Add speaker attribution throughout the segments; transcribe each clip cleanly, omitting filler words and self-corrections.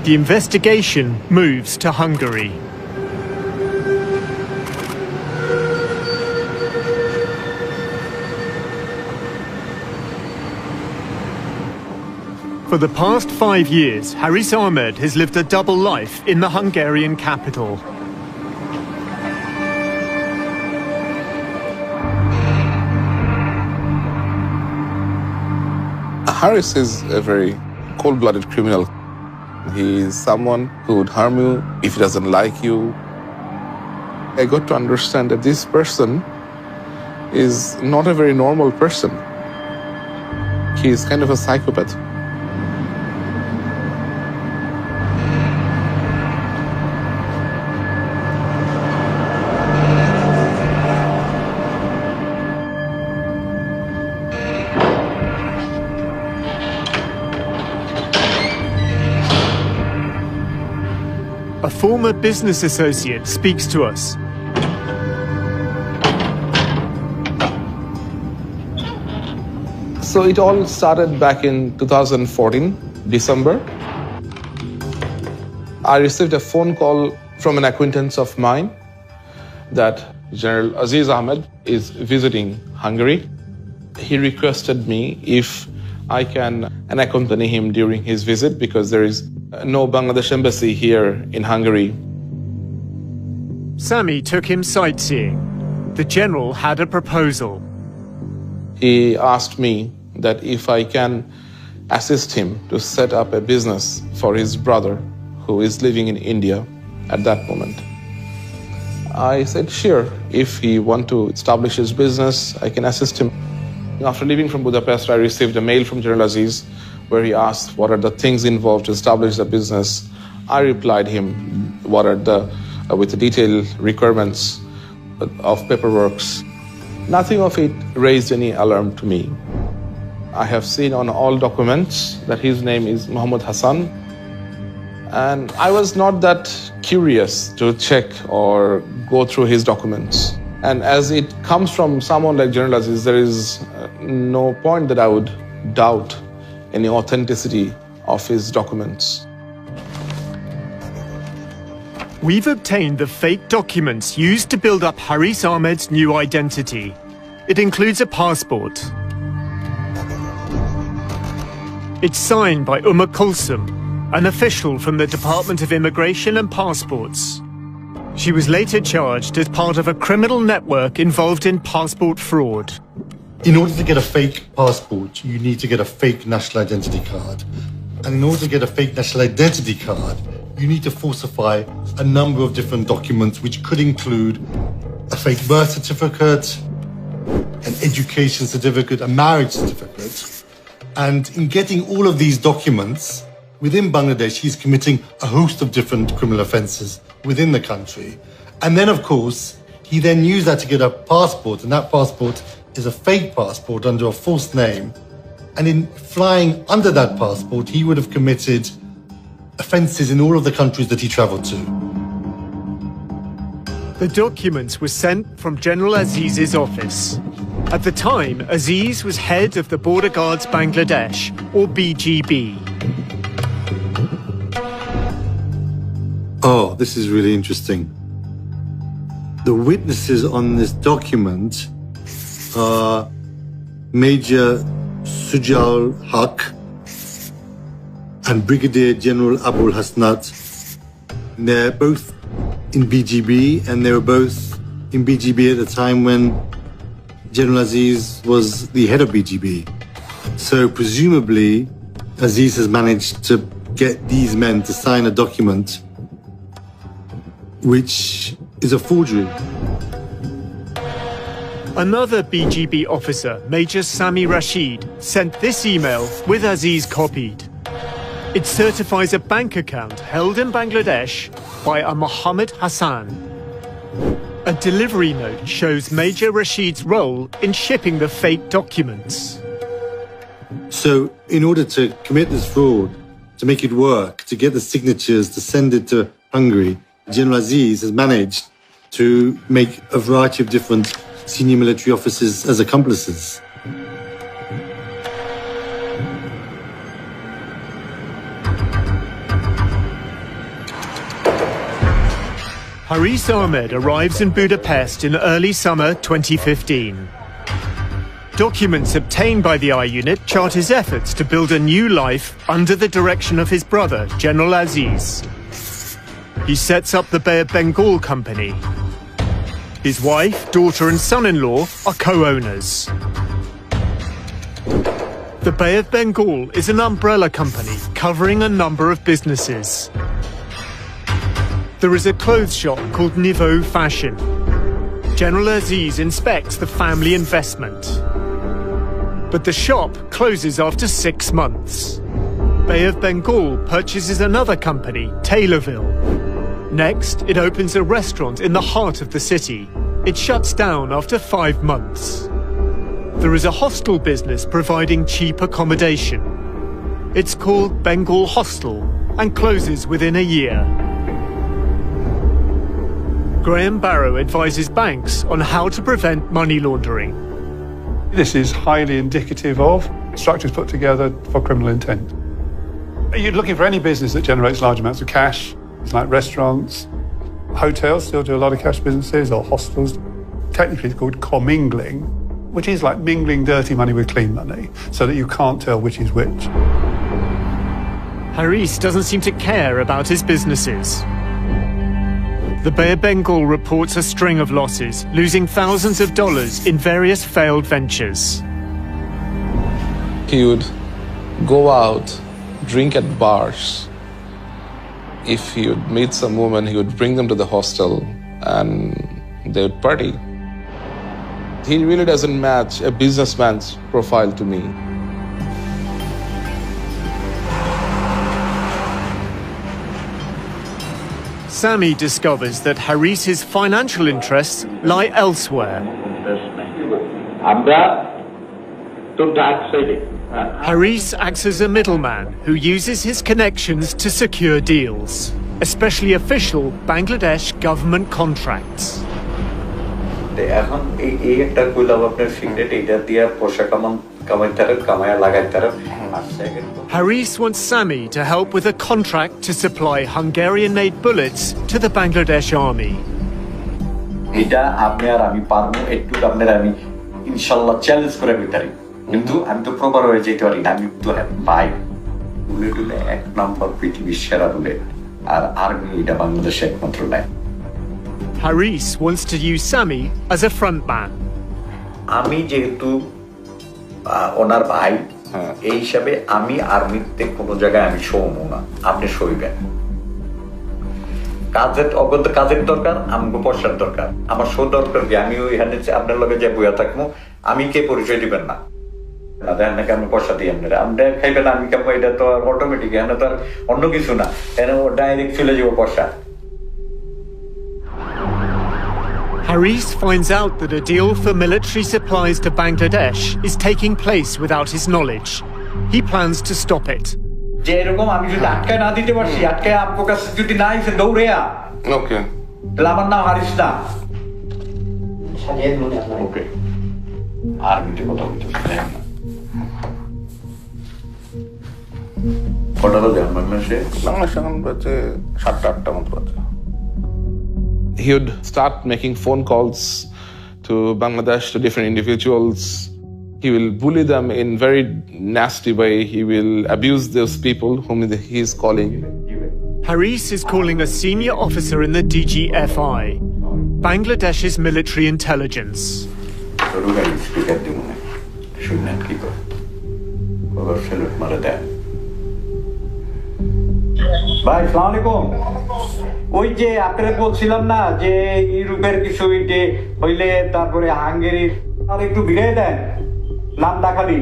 Speaker 1: The investigation moves to Hungary. For the past 5 years, Haris Ahmed has lived a double life in the Hungarian capital.
Speaker 2: Haris is a very cold-blooded criminal. He is someone who would harm you if he doesn't like you. I got to understand that this person is not a very normal person. He is kind of a psychopath.
Speaker 1: A former business associate speaks to us.
Speaker 2: So it all started back in 2014, December. I received a phone call from an acquaintance of mine that General Aziz Ahmed is visiting Hungary. He requested me if I can accompany him during his visit because there is no Bangladesh embassy here in Hungary.
Speaker 1: Sami took him sightseeing. The general had a proposal.
Speaker 2: He asked me that if I can assist him to set up a business for his brother who is living in India at that moment. I said, sure, if he wants to establish his business, I can assist him. After leaving from Budapest, I received a mail from General Aziz where he asked what are the things involved to establish the business. I replied him what are with the detailed requirements of paperworks. Nothing of it raised any alarm to me. I have seen on all documents that his name is Muhammad Hassan, and I was not that curious to check or go through his documents. And as it comes from someone like General Aziz, there is no point that I would doubt any authenticity of his documents.
Speaker 1: We've obtained the fake documents used to build up Haris Ahmed's new identity. It includes a passport. It's signed by Kulsum, an official from the Department of Immigration and Passports. She was later charged as part of a criminal network involved in passport fraud.
Speaker 3: In order to get a fake passport, you need to get a fake national identity card. And in order to get a fake national identity card, you need to falsify a number of different documents, which could include a fake birth certificate, an education certificate, a marriage certificate. And in getting all of these documents, within Bangladesh, he's committing a host of different criminal offences within the country. And then, of course, he then used that to get a passport, and that passport is a fake passport under a false name. And in flying under that passport, he would have committed offences in all of the countries that he travelled to.
Speaker 1: The documents were sent from General Aziz's office. At the time, Aziz was head of the Border Guards Bangladesh, or BGB.
Speaker 3: Oh, this is really interesting. The witnesses on this document are Major Sujal Haq and Brigadier General Abul Hasnat. They're both in BGB, and they were both in BGB at the time when General Aziz was the head of BGB. So presumably, Aziz has managed to get these men to sign a document which is a forgery.
Speaker 1: Another BGB officer, Major Sami Rashid, sent this email with Aziz copied. It certifies a bank account held in Bangladesh by a Muhammad Hassan. A delivery note shows Major Rashid's role in shipping the fake documents.
Speaker 3: So, in order to commit this fraud, to make it work, to get the signatures, to send it to Hungary, General Aziz has managed to make a variety of different senior military officers as accomplices.
Speaker 1: Haris Ahmed arrives in Budapest in early summer 2015. Documents obtained by the I unit chart his efforts to build a new life under the direction of his brother, General Aziz. He sets up the Bay of Bengal company. His wife, daughter and son-in-law are co-owners. The Bay of Bengal is an umbrella company covering a number of businesses. There is a clothes shop called Niveau Fashion. General Aziz inspects the family investment. But the shop closes after 6 months. Bay of Bengal purchases another company, Taylorville. Next, it opens a restaurant in the heart of the city. It shuts down after 5 months. There is a hostel business providing cheap accommodation. It's called Bengal Hostel and closes within a year. Graham Barrow advises banks on how to prevent money laundering.
Speaker 4: This is highly indicative of structures put together for criminal intent. You're looking for any business that generates large amounts of cash. It's like restaurants, hotels still do a lot of cash businesses, or hostels. Technically it's called commingling, which is like mingling dirty money with clean money, so that you can't tell which is which.
Speaker 1: Haris doesn't seem to care about his businesses. The Bay of Bengal reports a string of losses, losing thousands of dollars in various failed ventures.
Speaker 2: He would go out, drink at bars. If he would meet some woman, he would bring them to the hostel and they would party. He really doesn't match a businessman's profile to me.
Speaker 1: Sami discovers that Haris's financial interests lie elsewhere. Haris acts as a middleman who uses his connections to secure deals, especially official Bangladesh government contracts. Haris wants Sami to help with a contract to supply Hungarian-made bullets to the Bangladesh army. Haris wants to use Sami as a frontman.
Speaker 5: ওনার ভাই এই হিসাবে আমি আর্মিতে কোনো জায়গায় আমি শোবো না, আপনি শোইবেন। কাজের দরকার, আমাকে পয়সার দরকার, আমার শো দরকার কি আমি ওইখানে আপনার লগে যে বইয়া থাকবো, আমি কে পরিচয় দিবেন না, দেখেন নাকি আমি পয়সা দিই আপনারা, আপনারা খাইবেন আমি কেমন, এটা তো আর অটোমেটিক, এখানে তো আর অন্য কিছু না, এখানে ডাইরেক্ট চলে যাবো পয়সা।
Speaker 1: Haris finds out that a deal for military supplies to Bangladesh is taking place without his knowledge. He plans to stop it.
Speaker 5: যে এরকম আমি যদি আটকায় না দিতে পারছি, আটকায় আপনার কাছে যদি না এসে দৌড়ে
Speaker 2: ওকে,
Speaker 5: তাহলে আমার নাম হারিস না। ওকে, আর্মিতে কথা বলতেছি না। কটা বাজে বাংলাদেশে?
Speaker 2: বাংলাদেশে এখন বাজে 7টা-8টা মতো বাজে। He would start making phone calls to Bangladesh, to different individuals. He will bully them in very nasty way. He will abuse those people whom he is calling.
Speaker 1: Haris is calling a senior officer in the DGFI, Bangladesh's military intelligence.
Speaker 5: ভাই, আসসালামু আলাইকুম। ওই যে আপনারা বলছিলাম না যে ইউরোপের কিছু হইলে তারপরে হাঙ্গেরির, আর একটু ভিড়ে দেন, নাম দেখালি,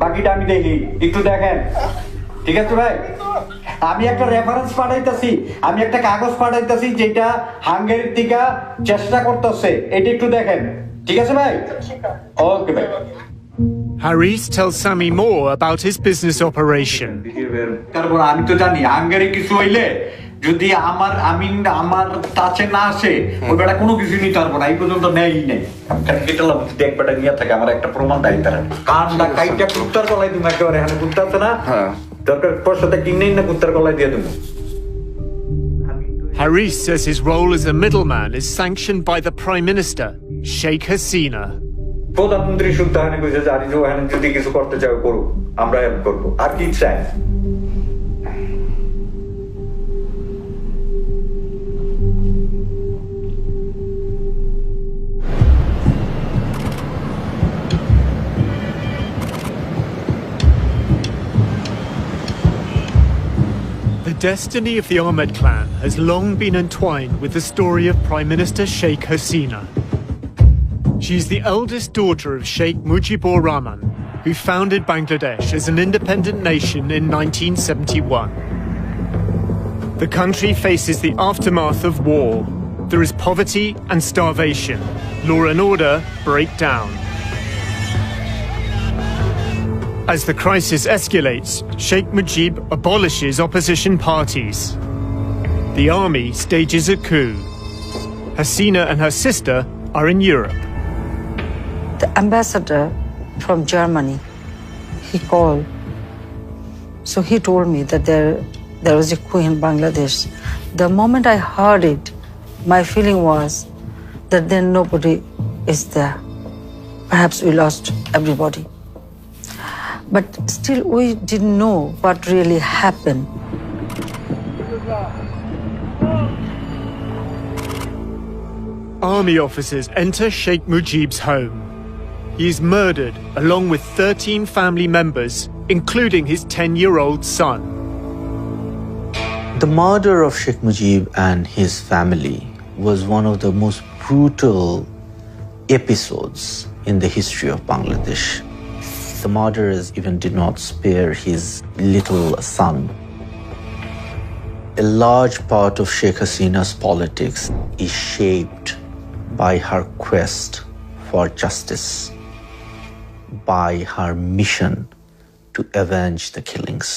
Speaker 5: বাকিটা আমি দেখি, একটু দেখেন, ঠিক আছে ভাই? আমি একটা রেফারেন্স পাঠাইতেছি, আমি একটা কাগজ পাঠাইতেছি যেটা হাঙ্গেরির থেকে চেষ্টা করতেছে, এটা একটু দেখেন, ঠিক আছে ভাই? ওকে ভাই।
Speaker 1: Haris tells Sami more about his business operation.
Speaker 5: তারপর আমি তো জানি হাঙ্গেরি কিছু হইলে যদি আমার টাচে না আসে, ওই বেটা কোনো কিছু নিতে পারবো না, এই পর্যন্ত নেয়ই নেই। দেখ বেটা নিয়ে থাকে, আমার একটা প্রমাণ দেয় তারা, কানটা কাইটা কুত্তার গলায় তুমি একেবারে, এখানে কুত্তা আছে না, দরকার পয়সাতে কিনেই না কুত্তার গলায় দিয়ে দেবো।
Speaker 1: Haris says his role as a middleman is sanctioned by the Prime Minister, Sheikh Hasina.
Speaker 5: প্রধানমন্ত্রী সুলতান কইছে যে আরিজো এখানে যদি কিছু করতে চাও করো, আমরা হেল্প করব। আর কি চাই?
Speaker 1: The destiny of the Ahmed clan has long been entwined with the story of Prime Minister Sheikh Hasina. She is the eldest daughter of Sheikh Mujibur Rahman, who founded Bangladesh as an independent nation in 1971. The country faces the aftermath of war. There is poverty and starvation. Law and order break down. As the crisis escalates, Sheikh Mujib abolishes opposition parties. The army stages a coup. Hasina and her sister are in Europe.
Speaker 6: The ambassador from Germany, he called. So he told me that there was a coup in Bangladesh. The moment I heard it, my feeling was that then nobody is there. Perhaps we lost everybody. But still, we didn't know what really happened.
Speaker 1: Army officers enter Sheikh Mujib's home. He is murdered along with 13 family members, including his 10-year-old son.
Speaker 7: The murder of Sheikh Mujib and his family was one of the most brutal episodes in the history of Bangladesh. The murderers even did not spare his little son. A large part of Sheikh Hasina's politics is shaped by her quest for justice, by her mission to avenge the killings.